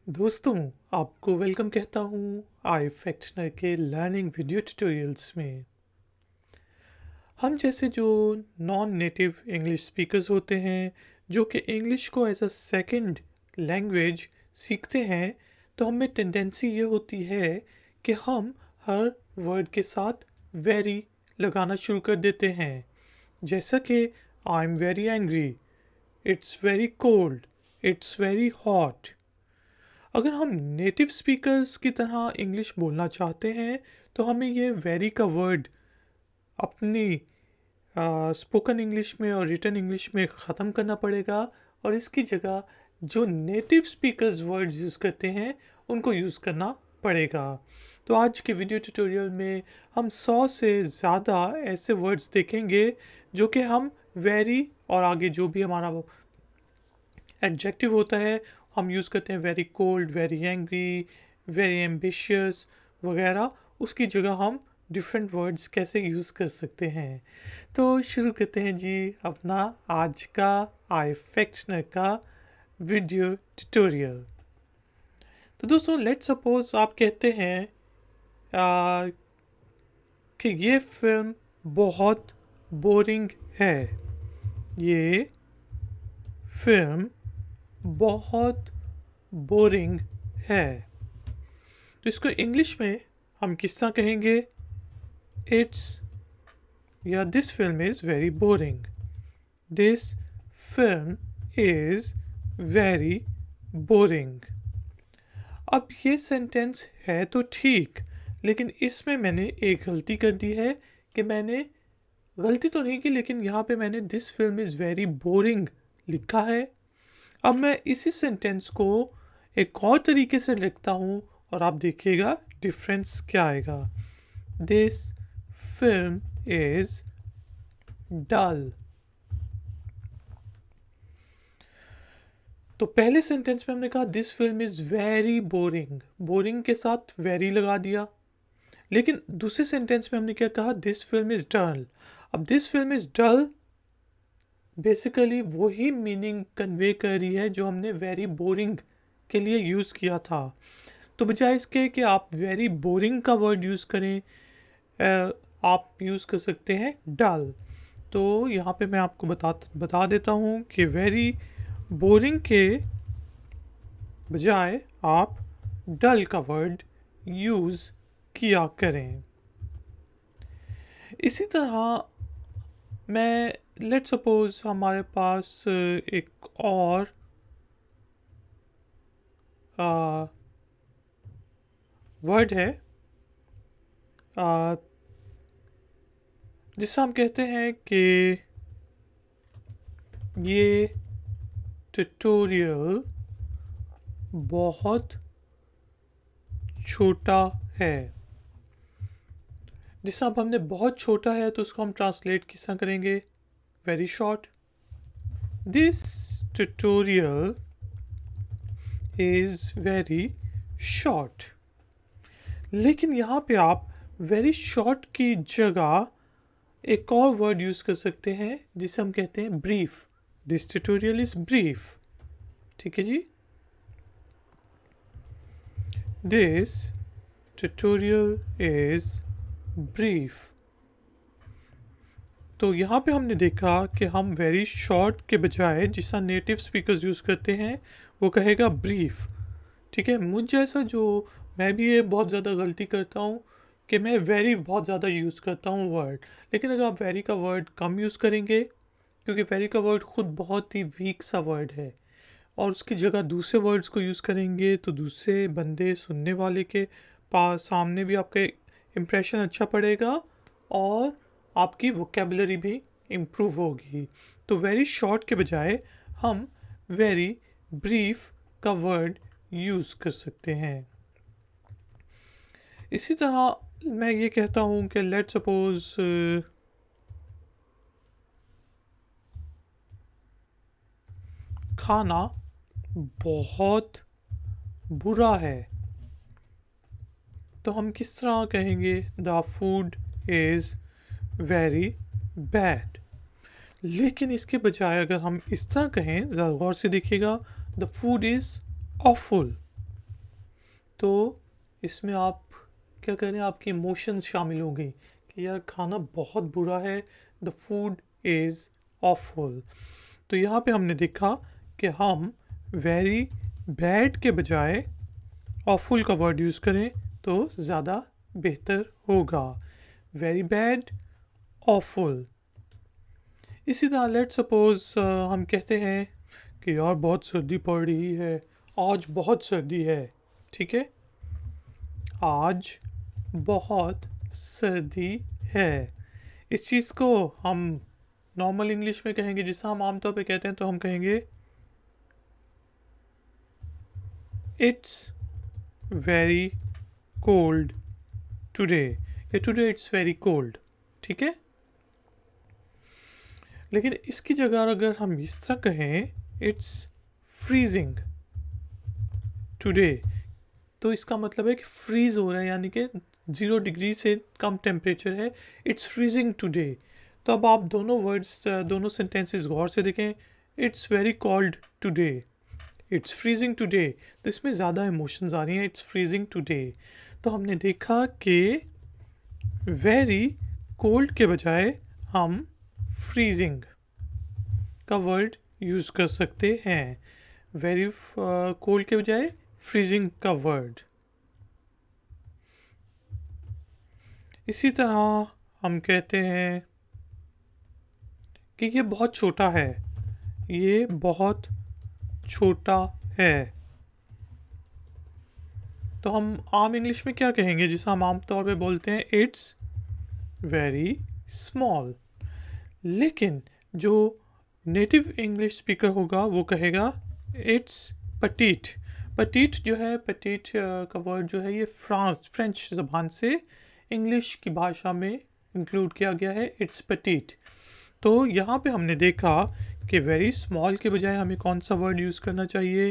दोस्तों, आपको वेलकम कहता हूँ आई फैक्शनर के लर्निंग वीडियो ट्यूटोरियल्स में। हम जैसे जो नॉन नेटिव इंग्लिश स्पीकर्स होते हैं, जो कि इंग्लिश को एज अ सेकंड लैंग्वेज सीखते हैं, तो हमें टेंडेंसी ये होती है कि हम हर वर्ड के साथ वेरी लगाना शुरू कर देते हैं। जैसा कि I am very angry, it's very cold, it's very hot. अगर हम नेटिव स्पीकर्स की तरह इंग्लिश बोलना चाहते हैं तो हमें ये वेरी का वर्ड अपनी स्पोकन इंग्लिश में और रिटन इंग्लिश में ख़त्म करना पड़ेगा और इसकी जगह जो नेटिव स्पीकर्स वर्ड्स यूज़ करते हैं उनको यूज़ करना पड़ेगा। तो आज के वीडियो ट्यूटोरियल में हम 100 से ज़्यादा ऐसे वर्ड्स देखेंगे जो कि हम वेरी और आगे जो भी हमारा एडजेक्टिव होता है हम यूज़ करते हैं, very cold, very angry, very ambitious वगैरह। उसकी जगह हम डिफरेंट वर्ड्स कैसे यूज़ कर सकते हैं। तो शुरू करते हैं जी अपना आज का आई फैक्शनर का वीडियो ट्यूटोरियल। तो दोस्तों, लेट सपोज आप कहते हैं कि ये फिल्म बहुत बोरिंग है। ये फिल्म बहुत बोरिंग है। तो इसको इंग्लिश में हम किस तरह कहेंगे? इट्स या this film is very boring. This film is very boring. अब ये सेंटेंस है तो ठीक, लेकिन इसमें मैंने एक गलती कर दी है कि मैंने गलती तो नहीं की, लेकिन यहाँ पे मैंने this film is very boring लिखा है। अब मैं इसी सेंटेंस को एक और तरीके से लिखता हूँ और आप देखिएगा डिफरेंस क्या आएगा। This film is dull. तो पहले सेंटेंस में हमने कहा this film is very boring, boring के साथ वेरी लगा दिया। लेकिन दूसरे सेंटेंस में हमने क्या कहा? This film is dull. अब this film is dull basically वही मीनिंग कन्वे कर रही है जो हमने वेरी बोरिंग के लिए यूज़ किया था। तो बजाय इसके कि आप वेरी बोरिंग का वर्ड यूज़ करें, आप यूज़ कर सकते हैं डल। तो यहाँ पे मैं आपको बता देता हूँ कि वेरी बोरिंग के बजाय आप डल का वर्ड यूज़ किया करें। इसी तरह मैं लेट सपोज हमारे पास एक और वर्ड है जिससे हम कहते हैं कि ये ट्यूटोरियल बहुत छोटा है। जिससे अब हमने बहुत छोटा है तो उसको हम ट्रांसलेट किस तरह करेंगे? Very short. This tutorial is very short. लेकिन यहाँ पे आप वेरी शॉर्ट की जगह एक और वर्ड यूज़ कर सकते हैं जिसे हम कहते हैं brief. This tutorial is brief. ठीक है जी। This tutorial is brief. तो यहाँ पे हमने देखा कि हम वेरी शॉर्ट के बजाय जिसका नेटिव स्पीकर्स यूज़ करते हैं वो कहेगा ब्रीफ। ठीक है। मुझ जैसा जो मैं भी ये बहुत ज़्यादा गलती करता हूँ कि मैं वेरी बहुत ज़्यादा यूज़ करता हूँ वर्ड। लेकिन अगर आप वेरी का वर्ड कम यूज़ करेंगे, क्योंकि वेरी का वर्ड खुद बहुत ही वीक सा वर्ड है, और उसकी जगह दूसरे वर्ड्स को यूज़ करेंगे तो दूसरे बंदे सुनने वाले के पास सामने भी आपका इम्प्रेशन अच्छा पड़ेगा और आपकी वोकेबलरी भी इम्प्रूव होगी। तो वेरी शॉर्ट के बजाय हम वेरी ब्रीफ का वर्ड यूज़ कर सकते हैं। इसी तरह मैं ये कहता हूँ कि लेट सपोज खाना बहुत बुरा है, तो हम किस तरह कहेंगे? The food is very bad. लेकिन इसके बजाय अगर हम इस तरह कहें, ज़रा गौर से देखिएगा, द फूड इज़ ऑफुल। तो इसमें आप क्या करें, आपकी इमोशंस शामिल हो गई कि यार खाना बहुत बुरा है, द फूड इज़ ऑफुल। तो यहाँ पे हमने देखा कि हम वेरी बैड के बजाय ऑफुल का वर्ड यूज़ करें तो ज़्यादा बेहतर होगा। Very bad, awful. इसी तरह लेट सपोज हम कहते हैं कि यार बहुत सर्दी पड़ रही है, आज बहुत सर्दी है। ठीक है, आज बहुत सर्दी है। इस चीज़ को हम नॉर्मल इंग्लिश में कहेंगे, जिसे हम आमतौर पे कहते हैं, तो हम कहेंगे इट्स वेरी कोल्ड टुडे, या टुडे इट्स वेरी कोल्ड। ठीक है, लेकिन इसकी जगह अगर हम इस तरह कहें इट्स फ्रीजिंग टुडे, तो इसका मतलब है कि फ्रीज हो रहा है, यानी कि 0 डिग्री से कम टेम्परेचर है। It's freezing today. तो अब आप दोनों वर्ड्स, दोनों सेंटेंसेस गौर से देखें। It's very cold today, it's freezing today, तो इसमें ज़्यादा इमोशंस आ रही हैं। It's freezing today. तो हमने देखा कि वेरी कोल्ड के बजाय हम फ्रीजिंग का वर्ड यूज़ कर सकते हैं। वेरी कोल्ड के बजाय फ्रीजिंग का वर्ड। इसी तरह हम कहते हैं कि ये बहुत छोटा है, ये बहुत छोटा है। तो हम आम इंग्लिश में क्या कहेंगे, जिसे हम आम तौर पे बोलते हैं इट्स वेरी स्मॉल। लेकिन जो नेटिव इंग्लिश स्पीकर होगा वो कहेगा इट्स पटीट। पटीट जो है, पटीट का वर्ड जो है, ये फ्रेंच ज़बान से इंग्लिश की भाषा में इंक्लूड किया गया है, इट्स पटीट। तो यहाँ पे हमने देखा कि वेरी स्मॉल के बजाय हमें कौन सा वर्ड यूज़ करना चाहिए,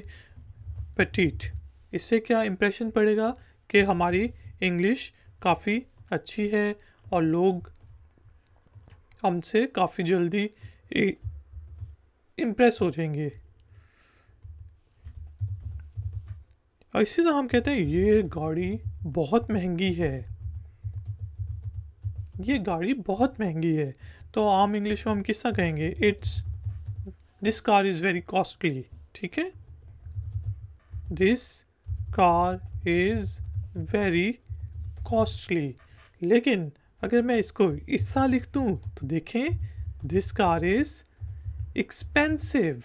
पटीट। इससे क्या इम्प्रेशन पड़ेगा कि हमारी इंग्लिश काफ़ी अच्छी है और लोग हमसे काफ़ी जल्दी इम्प्रेस हो जाएंगे। और इसी तरह हम कहते हैं ये गाड़ी बहुत महंगी है, ये गाड़ी बहुत महंगी है। तो आम इंग्लिश में हम किस तरह कहेंगे, this car is very costly. ठीक है, this car is very costly. लेकिन अगर मैं इसको इस तरह लिख दूँ तो देखें, दिस कार इज़ एक्सपेंसिव।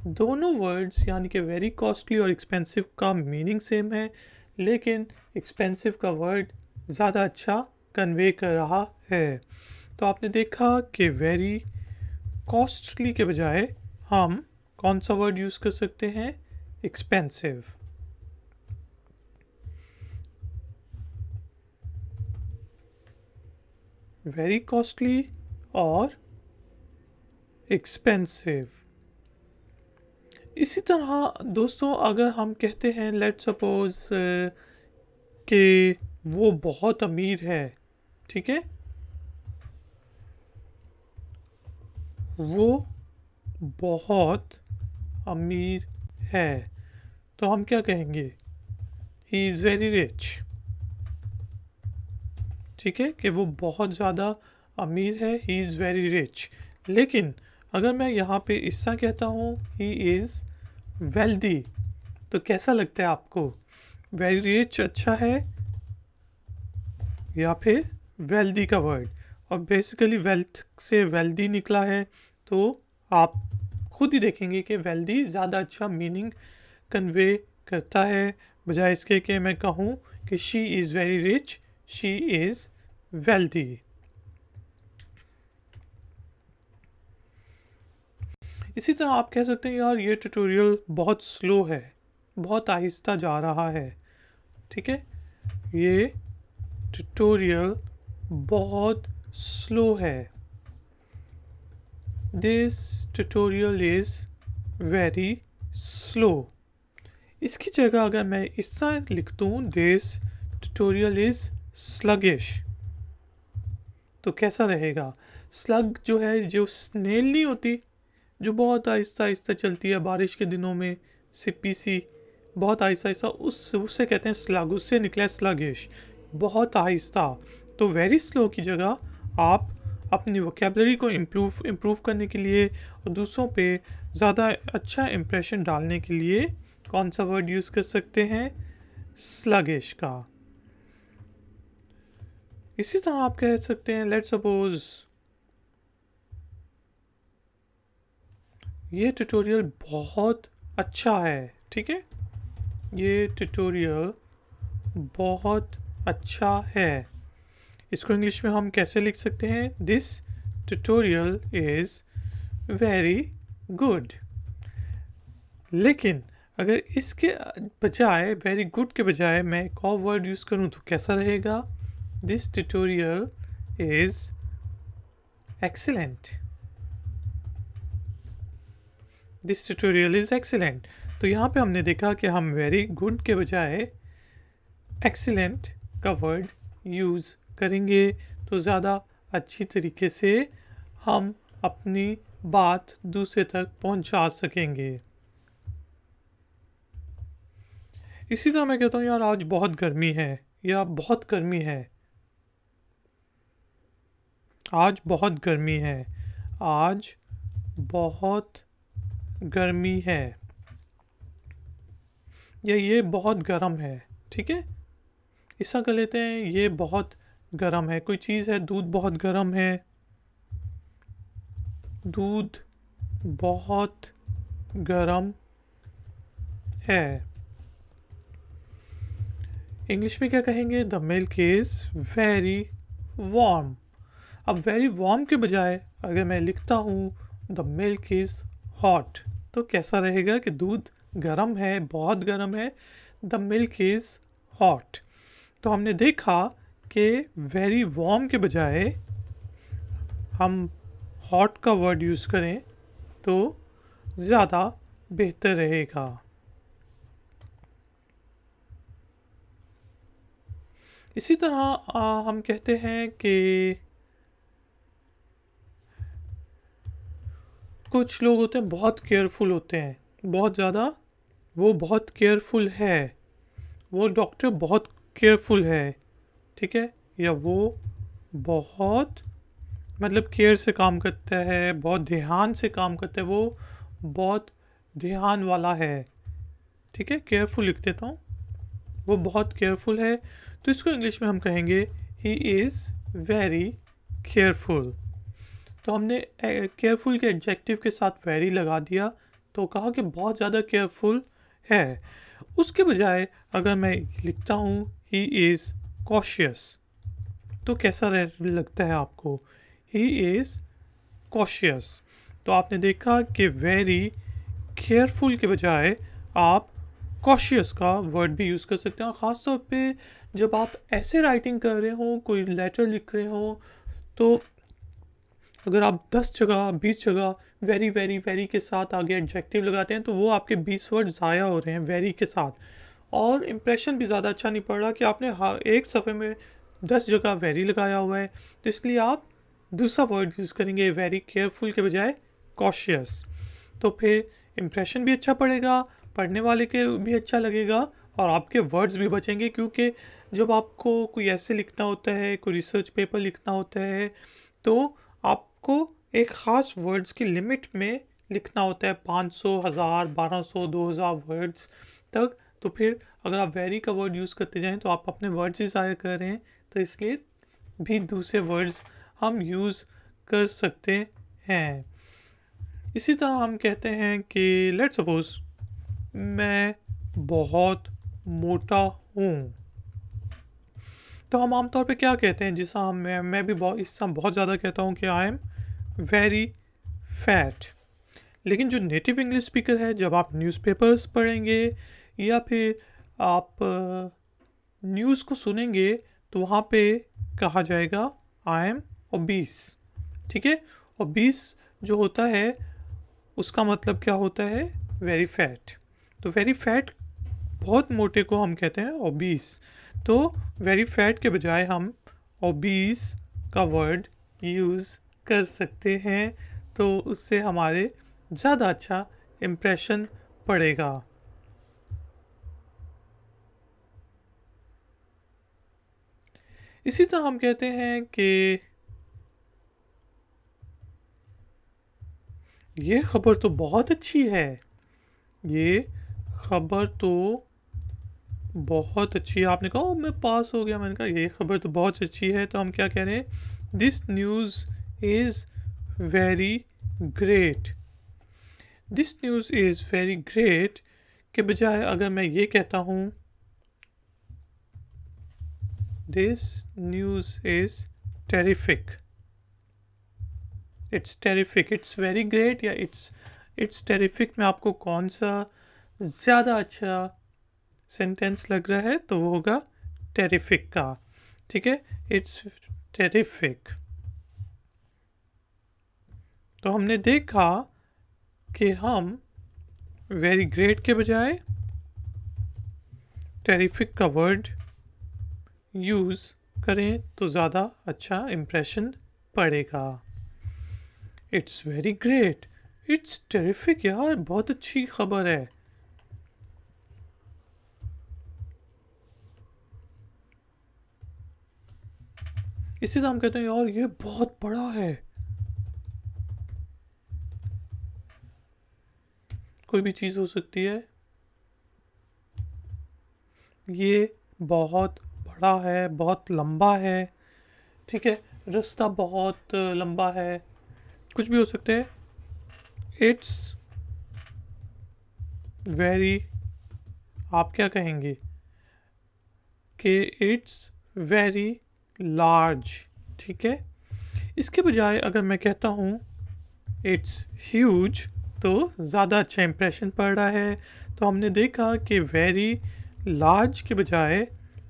दोनों वर्ड्स यानी कि वेरी कॉस्टली और एक्सपेंसिव का मीनिंग सेम है, लेकिन एक्सपेंसिव का वर्ड ज़्यादा अच्छा कन्वे कर रहा है। तो आपने देखा कि वेरी कॉस्टली के बजाय हम कौन सा वर्ड यूज़ कर सकते हैं, एक्सपेंसिव। वेरी कॉस्टली और एक्सपेंसिव। इसी तरह दोस्तों, अगर हम कहते हैं लेट सपोज कि वो बहुत अमीर है। ठीक है, वो बहुत अमीर है, तो हम क्या कहेंगे, ही इज़ वेरी रिच। ठीक है, कि वो बहुत ज़्यादा अमीर है, ही इज़ वेरी रिच। लेकिन अगर मैं यहाँ पे इससा कहता हूँ ही इज़ वेल्दी, तो कैसा लगता है आपको, वेरी रिच अच्छा है या फिर वेल्दी का वर्ड। और बेसिकली वेल्थ से वेल्दी निकला है, तो आप खुद ही देखेंगे कि वेल्दी ज़्यादा अच्छा मीनिंग कन्वे करता है, बजाय इसके कि मैं कहूँ कि she is very rich, she is wealthy. इसी तरह आप कह सकते हैं यार ये ट्यूटोरियल बहुत स्लो है, बहुत आहिस्ता जा रहा है। ठीक है, ये ट्यूटोरियल बहुत स्लो है, this tutorial is very slow. इसकी जगह अगर मैं इस तरह लिख दूँ, दिस ट्यूटोरियल इज़ स्लगिश, तो कैसा रहेगा। स्लग जो है, जो स्नेल नहीं होती, जो बहुत आहिस्ता आहिस्ता चलती है बारिश के दिनों में, सिप्पी सी बहुत आहिस्ता आहिस्ता, उससे कहते हैं स्लग, उससे निकला स्लगिश, बहुत आहिस्ता। तो वेरी स्लो की जगह आप अपनी वोकेबलरी को इम्प्रूव करने के लिए और दूसरों पे ज़्यादा अच्छा इम्प्रेशन डालने के लिए कौन सा वर्ड यूज़ कर सकते हैं? स्लगिश का। इसी तरह आप कह सकते हैं, लेट्स सपोज ये ट्यूटोरियल बहुत अच्छा है, ठीक है, ये ट्यूटोरियल बहुत अच्छा है। इसको इंग्लिश में हम कैसे लिख सकते हैं? This tutorial is very good. लेकिन अगर इसके बजाय, वेरी गुड के बजाय मैं एक और वर्ड यूज़ करूँ तो कैसा रहेगा? This tutorial is excellent. This tutorial is excellent. तो यहाँ पे हमने देखा कि हम वेरी गुड के बजाय एक्सीलेंट का वर्ड यूज़ करेंगे तो ज़्यादा अच्छी तरीके से हम अपनी बात दूसरे तक पहुंचा सकेंगे। इसी तरह मैं कहता हूँ, यार आज बहुत गर्मी है, या बहुत गर्मी है, आज बहुत गर्मी है, आज बहुत गर्मी है, या ये बहुत गर्म है, ठीक है। ऐसा कर लेते हैं, ये बहुत गर्म है। कोई चीज़ है, दूध बहुत गर्म है, दूध बहुत गर्म है। इंग्लिश में क्या कहेंगे? The milk is very warm. अब वेरी वार्म के बजाय अगर मैं लिखता हूँ द मिल्क इज़ हॉट, तो कैसा रहेगा कि दूध गर्म है, बहुत गर्म है, द मिल्क इज़ हॉट। तो हमने देखा कि वेरी वार्म के बजाय हम हॉट का वर्ड यूज़ करें तो ज़्यादा बेहतर रहेगा। इसी तरह हम कहते हैं कि कुछ लोग होते हैं बहुत केयरफुल होते हैं, बहुत ज़्यादा, वो बहुत केयरफुल है, वो डॉक्टर बहुत केयरफुल है, ठीक है, या वो बहुत मतलब केयर से काम करता है, बहुत ध्यान से काम करता है, वो बहुत ध्यान वाला है, ठीक है, केयरफुल लिख देता हूँ, वो बहुत केयरफुल है। तो इसको इंग्लिश में हम कहेंगे ही इज़ वेरी केयरफुल। तो हमने केयरफुल के एडजेक्टिव के साथ वेरी लगा दिया, तो कहा कि बहुत ज़्यादा केयरफुल है। उसके बजाय अगर मैं लिखता हूँ ही इज़ कॉशियस, तो कैसा लगता है आपको? He is cautious. तो आपने देखा कि वेरी केयरफुल के बजाय आप कॉशियस का वर्ड भी यूज़ कर सकते हैं। और ख़ास तौर पे जब आप ऐसे राइटिंग कर रहे हो, कोई लेटर लिख रहे हो, तो अगर आप 10 जगह 20 जगह वेरी वेरी वेरी के साथ आगे एडजेक्टिव लगाते हैं तो वो आपके 20 वर्ड ज़ाया हो रहे हैं वेरी के साथ, और इम्प्रेशन भी ज़्यादा अच्छा नहीं पड़ रहा कि आपने एक सफ़े में 10 जगह वेरी लगाया हुआ है। तो इसलिए आप दूसरा वर्ड यूज़ करेंगे वेरी केयरफुल के बजाय कॉशियस। तो फिर इम्प्रेशन भी अच्छा पड़ेगा, पढ़ने वाले के भी अच्छा लगेगा, और आपके वर्ड्स भी बचेंगे। क्योंकि जब आपको कोई ऐसे लिखना होता है, कोई रिसर्च पेपर लिखना होता है, तो आपको एक ख़ास वर्ड्स की लिमिट में लिखना होता है, 500, 1000, 1200, 2000 वर्ड्स तक। तो फिर अगर आप वेरी का वर्ड यूज़ करते जाएं तो आप अपने वर्ड्स ही ज़ाया कर रहे हैं। तो इसलिए भी दूसरे वर्ड्स हम यूज़ कर सकते हैं। इसी तरह हम कहते हैं कि लेट्स सपोज मैं बहुत मोटा हूँ, तो हम आमतौर पे क्या कहते हैं? जिस हम मैं भी बहुत इस समय बहुत ज़्यादा कहता हूँ कि आई एम वेरी फैट। लेकिन जो नेटिव इंग्लिश स्पीकर है, जब आप न्यूज़पेपर्स पढ़ेंगे या फिर आप न्यूज़ को सुनेंगे, तो वहाँ पे कहा जाएगा आई एम ओबीस, ठीक है। ओबीस जो होता है उसका मतलब क्या होता है? Very fat. तो वेरी फैट, बहुत मोटे को हम कहते हैं ओबीस। तो वेरी फैट के बजाय हम ओबीस का वर्ड यूज़ कर सकते हैं, तो उससे हमारे ज़्यादा अच्छा इम्प्रेशन पड़ेगा। इसी तरह हम कहते हैं कि ये खबर तो बहुत अच्छी है, ये खबर तो बहुत अच्छी है। आपने कहा मैं पास हो गया, मैंने कहा ये खबर तो बहुत अच्छी है, तो हम क्या कह रहे हैं, this news is very great. This news is very great के बजाय अगर मैं ये कहता हूँ this news is terrific, it's terrific, it's very great या इट्स टेरिफिक में आपको कौन सा ज़्यादा अच्छा सेंटेंस लग रहा है, तो वो होगा टेरिफिक का। ठीक है, इट्स टेरिफिक। तो हमने देखा कि हम वेरी ग्रेट के बजाय टेरिफिक का वर्ड यूज़ करें तो ज़्यादा अच्छा इम्प्रेशन पड़ेगा। It's very great, it's terrific, यार बहुत अच्छी खबर है। इसी तरह हम कहते हैं यार ये बहुत बड़ा है, कोई भी चीज़ हो सकती है, ये बहुत बड़ा है, बहुत लंबा है। ठीक है, रास्ता बहुत लंबा है, कुछ भी हो सकते हैं। इट्स वेरी, आप क्या कहेंगे कि इट्स वेरी लार्ज। ठीक है, इसके बजाय अगर मैं कहता हूँ इट्स ह्यूज, तो ज़्यादा अच्छा इंप्रेशन पड़ रहा है। तो हमने देखा कि वेरी लार्ज के बजाय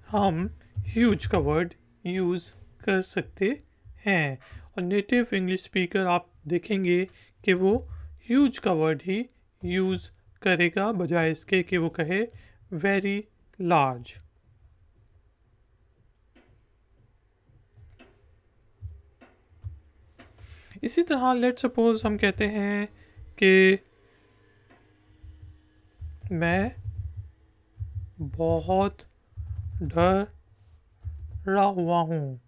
हम ह्यूज का वर्ड यूज़ कर सकते हैं, और नेटिव इंग्लिश स्पीकर आप देखेंगे कि वो ह्यूज का वर्ड ही यूज़ करेगा बजाय इसके कि वो कहे वेरी लार्ज। इसी तरह लेट सपोज हम कहते हैं कि मैं बहुत डरा हुआ हूँ।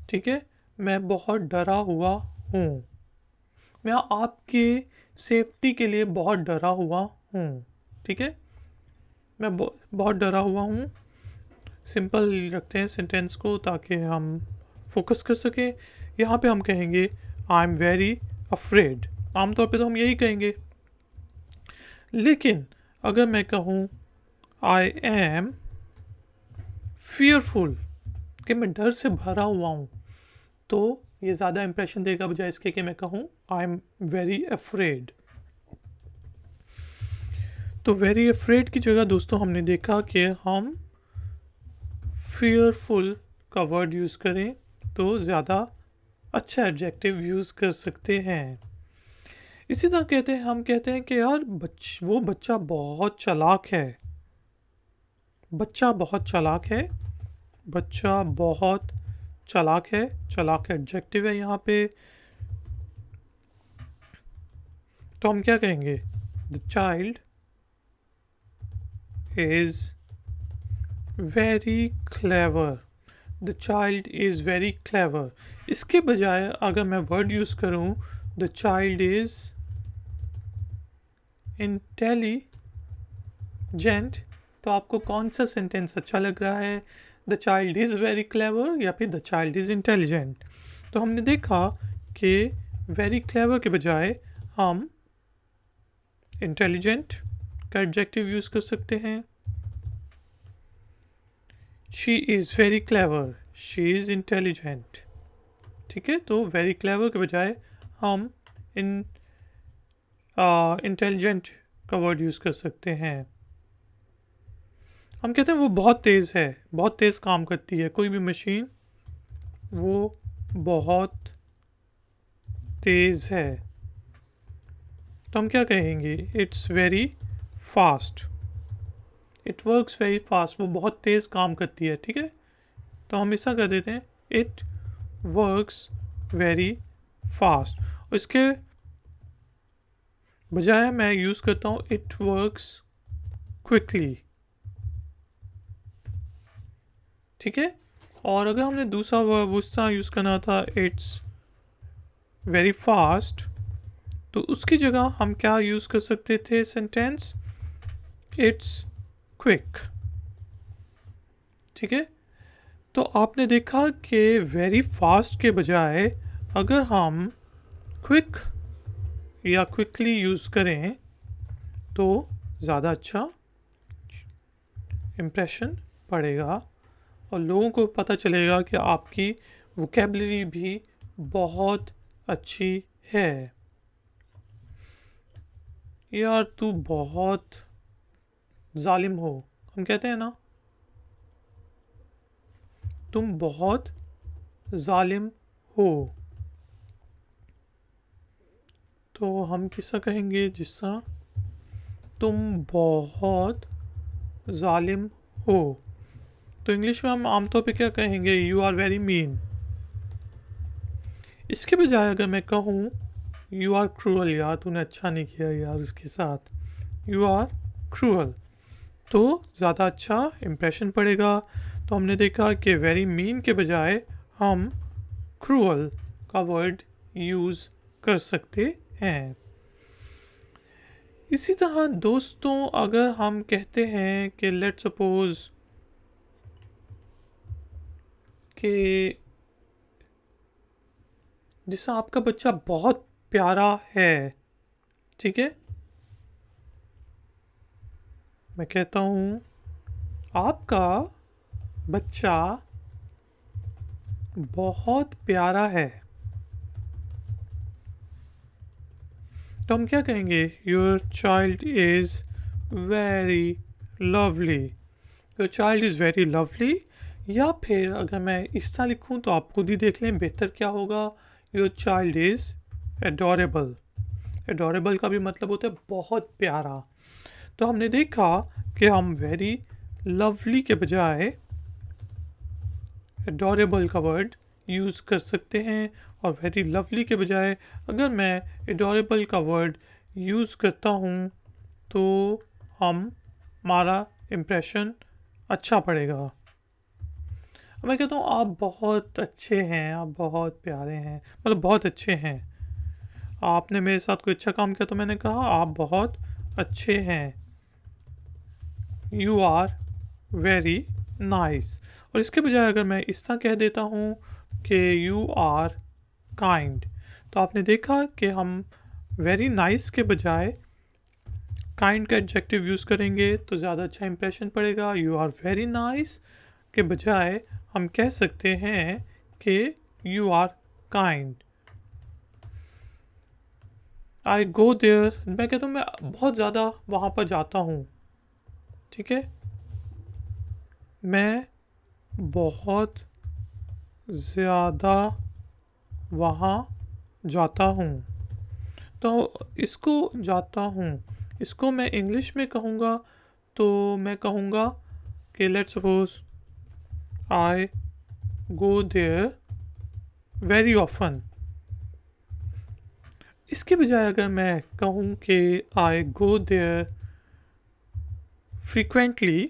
ठीक है, मैं बहुत डरा हुआ हूँ, मैं आपके सेफ्टी के लिए बहुत डरा हुआ हूँ। ठीक है, मैं बहुत डरा हुआ हूँ। सिंपल रखते हैं सेंटेंस को ताकि हम फोकस कर सकें। यहाँ पे हम कहेंगे आई एम वेरी अफ्रेड, आमतौर पे तो हम यही कहेंगे, लेकिन अगर मैं कहूँ आई एम फियरफुल, कि मैं डर से भरा हुआ हूँ, तो ये ज़्यादा इंप्रेशन देगा बजाय इसके कि मैं कहूँ आई एम वेरी अफ्रेड। तो वेरी अफ्रेड की जगह दोस्तों हमने देखा कि हम फियरफुल का वर्ड यूज़ करें तो ज़्यादा अच्छा एडजेक्टिव यूज़ कर सकते हैं। इसी तरह कहते हैं, हम कहते हैं कि यार वो बच्चा बहुत चालाक है, बच्चा बहुत चालाक है, बच्चा बहुत चालाक है, चालाक एडजेक्टिव है यहाँ पे। तो हम क्या कहेंगे, the child is very clever, the child is very clever. इसके बजाय अगर मैं वर्ड यूज़ करूँ द चाइल्ड इज़ इंटेलिजेंट, तो आपको कौन सा सेंटेंस अच्छा लग रहा है, the child is very clever या फिर द चाइल्ड इज़ इंटेलिजेंट। तो हमने देखा कि वेरी क्लेवर के बजाय हम इंटेलिजेंट का एडजेक्टिव यूज़ कर सकते हैं। She is very clever, she is intelligent. ठीक है, तो वेरी क्लेवर के बजाय हम इंटेलिजेंट का वर्ड यूज़ कर सकते हैं। हम कहते हैं वो बहुत तेज़ है, बहुत तेज़ काम करती है, कोई भी मशीन वो बहुत तेज़ है, तो हम क्या कहेंगे, it's very fast, it works very fast, वो बहुत तेज़ काम करती है। ठीक है, तो हम ऐसा कर देते हैं इट वर्क्स वेरी फास्ट, और इसके बजाय मैं यूज़ करता हूँ इट वर्क्स क्विकली। ठीक है, और अगर हमने दूसरा गुस्सा यूज़ करना था, इट्स वेरी फास्ट, तो उसकी जगह हम क्या यूज़ कर सकते थे सेंटेंस, इट्स क्विक। ठीक है, तो आपने देखा कि वेरी फास्ट के बजाय अगर हम क्विक या क्विकली यूज़ करें तो ज़्यादा अच्छा इम्प्रेशन पड़ेगा और लोगों को पता चलेगा कि आपकी वोकेबलरी भी बहुत अच्छी है। यार तू बहुत जालिम हो, हम कहते हैं ना, तुम बहुत जालिम हो, तो हम किसका कहेंगे, जिसका तुम बहुत जालिम हो। तो इंग्लिश में हम आमतौर पे क्या कहेंगे, यू आर वेरी मीन। इसके बजाय अगर मैं कहूँ यू आर क्रूअल, यार तूने अच्छा नहीं किया यार उसके साथ, यू आर क्रूअल, तो ज़्यादा अच्छा इम्प्रेशन पड़ेगा। तो हमने देखा कि वेरी मीन के बजाय हम क्रूअल का वर्ड यूज़ कर सकते हैं। इसी तरह दोस्तों, अगर हम कहते हैं कि लेट्स सपोज कि जैसा आपका बच्चा बहुत प्यारा है, ठीक है, मैं कहता हूँ आपका बच्चा बहुत प्यारा है, तो हम क्या कहेंगे, your child is very lovely, your child is very lovely. या फिर अगर मैं इस तरह लिखूँ तो आप खुद ही देख लें बेहतर क्या होगा, your child is adorable. Adorable का भी मतलब होता है बहुत प्यारा। तो हमने देखा कि हम वेरी लवली के बजाय एडोरेबल का वर्ड यूज़ कर सकते हैं, और वेरी लवली के बजाय अगर मैं एडोरेबल का वर्ड यूज़ करता हूँ तो हमारा इम्प्रेशन अच्छा पड़ेगा। मैं कहता हूँ आप बहुत अच्छे हैं, आप बहुत प्यारे हैं, मतलब बहुत अच्छे हैं, आपने मेरे साथ कोई अच्छा काम किया तो मैंने कहा आप बहुत अच्छे हैं, यू आर वेरी नाइस। और इसके बजाय अगर मैं इस तरह कह देता हूँ कि यू आर काइंड, तो आपने देखा कि हम वेरी नाइस के बजाय काइंड का एडजेक्टिव यूज़ करेंगे तो ज़्यादा अच्छा इंप्रेशन पड़ेगा। यू आर वेरी नाइस के बजाय हम कह सकते हैं कि you are kind. I go there, मैं कहता हूँ मैं बहुत ज़्यादा वहाँ पर जाता हूँ, ठीक है, मैं बहुत ज़्यादा वहाँ जाता हूँ। तो इसको जाता हूँ, इसको मैं इंग्लिश में कहूँगा तो मैं कहूँगा कि let's suppose I go there very often. इसके बजाय अगर मैं कहूँ कि आई गो देयर फ्रीक्वेंटली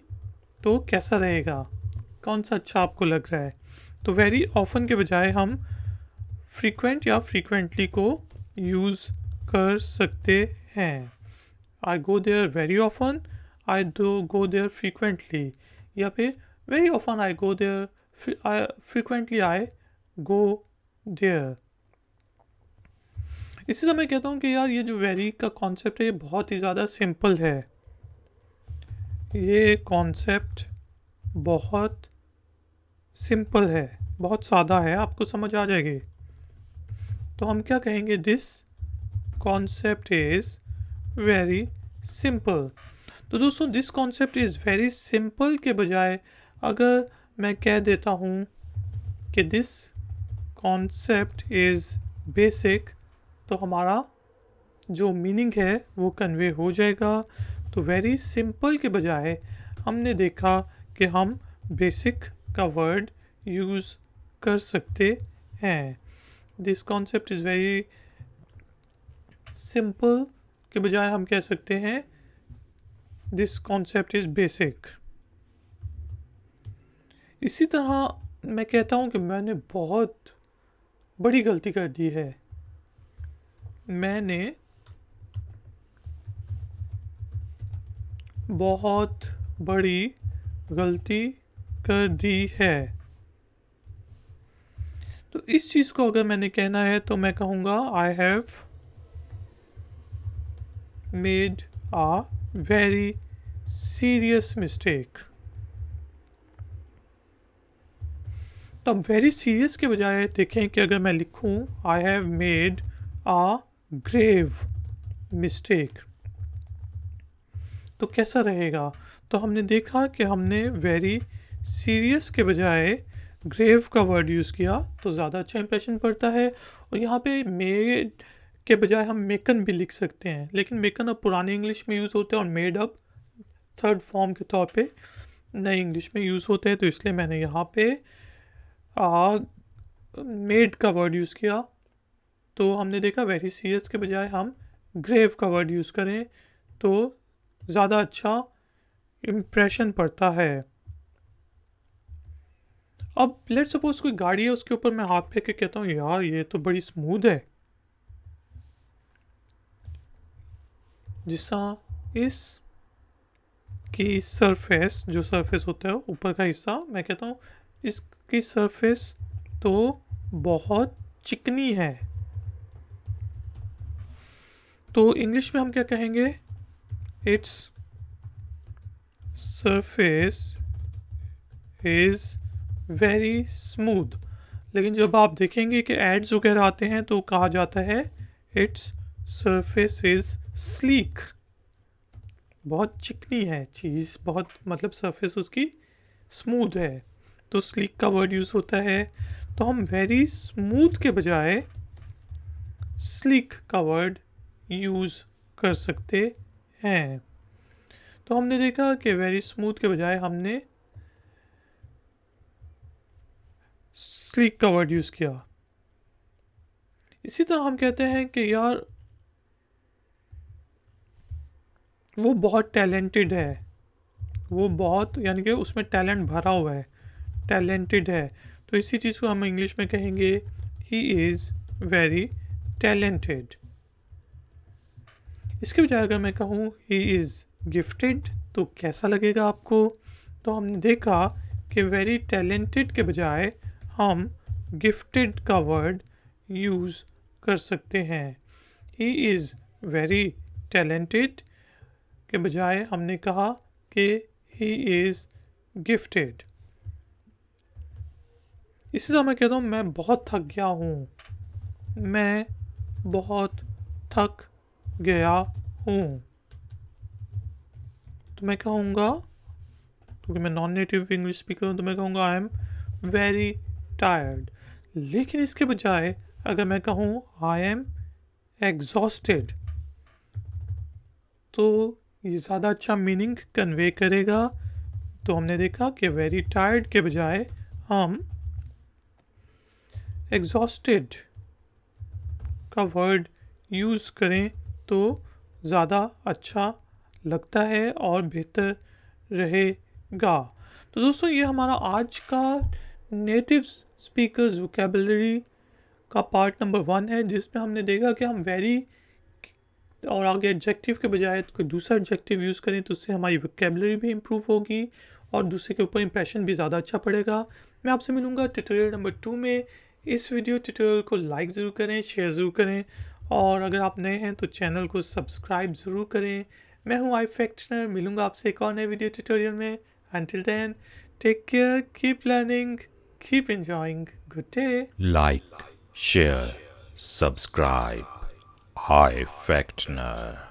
तो कैसा रहेगा, कौन सा अच्छा आपको लग रहा है। तो वेरी ऑफन के बजाय हम फ्रीक्वेंट या फ्रीक्वेंटली को यूज़ कर सकते हैं। I go there very often, I do go there frequently, या फिर very often I go there, frequently I go there. इसी समय कहता हूँ कि यार ये जो वेरी का कॉन्सेप्ट है ये बहुत ही ज़्यादा सिंपल है, ये कॉन्सेप्ट बहुत सिंपल है, बहुत सादा है, आपको समझ आ जाएगी। तो हम क्या कहेंगे, this concept is very simple. तो दोस्तों this concept is very simple के बजाय अगर मैं कह देता हूँ कि दिस कॉन्सेप्ट इज़ बेसिक, तो हमारा जो मीनिंग है वो कन्वे हो जाएगा। तो वेरी सिंपल के बजाय हमने देखा कि हम बेसिक का वर्ड यूज़ कर सकते हैं। This concept is very simple के बजाय हम कह सकते हैं दिस कॉन्सेप्ट इज़ बेसिक। इसी तरह मैं कहता हूँ कि मैंने बहुत बड़ी गलती कर दी है। मैंने बहुत बड़ी गलती कर दी है। तो इस चीज़ को अगर मैंने कहना है तो मैं कहूँगा I have made a very serious mistake. तो अब वेरी सीरियस के बजाय देखें कि अगर मैं लिखूं I have made a grave mistake तो कैसा रहेगा। तो हमने देखा कि हमने वेरी सीरियस के बजाय ग्रेव का वर्ड यूज़ किया तो ज़्यादा अच्छा इंप्रेशन पड़ता है। और यहाँ पे मेड के बजाय हम मेकन भी लिख सकते हैं, लेकिन मेकन अब पुरानी इंग्लिश में यूज़ होते हैं और मेड अब थर्ड फॉर्म के तौर पे नई इंग्लिश में यूज़ होते हैं। तो इसलिए मैंने यहाँ पे मेड का वर्ड यूज़ किया। तो हमने देखा वेरी सीरियस के बजाय हम ग्रेव का वर्ड यूज़ करें तो ज़्यादा अच्छा इम्प्रेशन पड़ता है। अब लेट सपोज कोई गाड़ी है, उसके ऊपर मैं हाथ फेंक के कहता हूँ यार ये तो बड़ी स्मूथ है, जिस इस की सरफेस, जो सरफेस होता है ऊपर का हिस्सा, मैं कहता हूँ इसकी सरफेस तो बहुत चिकनी है। तो इंग्लिश में हम क्या कहेंगे, its surface is very smooth. लेकिन जब आप देखेंगे कि एड्स वगैरह आते हैं तो कहा जाता है इट्स सरफेस इज़ स्लीक। बहुत चिकनी है चीज़, बहुत मतलब सरफेस उसकी स्मूथ है, तो स्लीक का वर्ड यूज़ होता है। तो हम वेरी स्मूथ के बजाय स्लीक का वर्ड यूज़ कर सकते हैं। तो हमने देखा कि वेरी स्मूथ के बजाय हमने स्लीक का वर्ड यूज़ किया। इसी तरह हम कहते हैं कि यार वो बहुत टैलेंटेड है, वो बहुत यानी कि उसमें टैलेंट भरा हुआ है, टैलेंटेड है। तो इसी चीज़ को हम इंग्लिश में कहेंगे ही इज़ वेरी टैलेंटेड। इसके बजाय अगर मैं कहूँ ही इज़ गिफ्टेड तो कैसा लगेगा आपको। तो हमने देखा कि वेरी टैलेंटेड के बजाय हम गिफ्टेड का वर्ड यूज़ कर सकते हैं। ही इज़ वेरी टैलेंटेड के बजाय हमने कहा कि ही इज़ गिफ्टेड। इसी तरह मैं कहता हूँ मैं बहुत थक गया हूँ, मैं बहुत थक गया हूँ। तो मैं कहूँगा, क्योंकि मैं नॉन नेटिव इंग्लिश स्पीकर हूँ, तो मैं कहूँगा आई एम वेरी टायर्ड। लेकिन इसके बजाय अगर मैं कहूँ आई एम एग्जॉस्टेड तो ये ज़्यादा अच्छा मीनिंग कन्वे करेगा। तो हमने देखा कि वेरी टायर्ड के बजाय हम एग्जॉस्टेड का वर्ड यूज़ करें तो ज़्यादा अच्छा लगता है और बेहतर रहेगा। तो दोस्तों ये हमारा आज का नेटिव स्पीकर्स वोकैबुलरी का पार्ट नंबर 1 है, जिसमें हमने देखा कि हम वेरी और आगे एडजेक्टिव के बजाय कोई दूसरा एडजेक्टिव यूज़ करें तो उससे हमारी वोकैबुलरी भी इम्प्रूव होगी और दूसरे के ऊपर इंप्रेशन भी ज़्यादा अच्छा पड़ेगा। मैं आपसे मिलूँगा ट्यूटोरियल नंबर 2 में। इस वीडियो ट्यूटोरियल को लाइक ज़रूर करें, शेयर ज़रूर करें और अगर आप नए हैं तो चैनल को सब्सक्राइब ज़रूर करें। मैं हूँ iFactioner, मिलूँगा आपसे एक और नए वीडियो ट्यूटोरियल में। Until then, take care, keep learning, keep enjoying. Good day. Like, share, subscribe. iFactioner.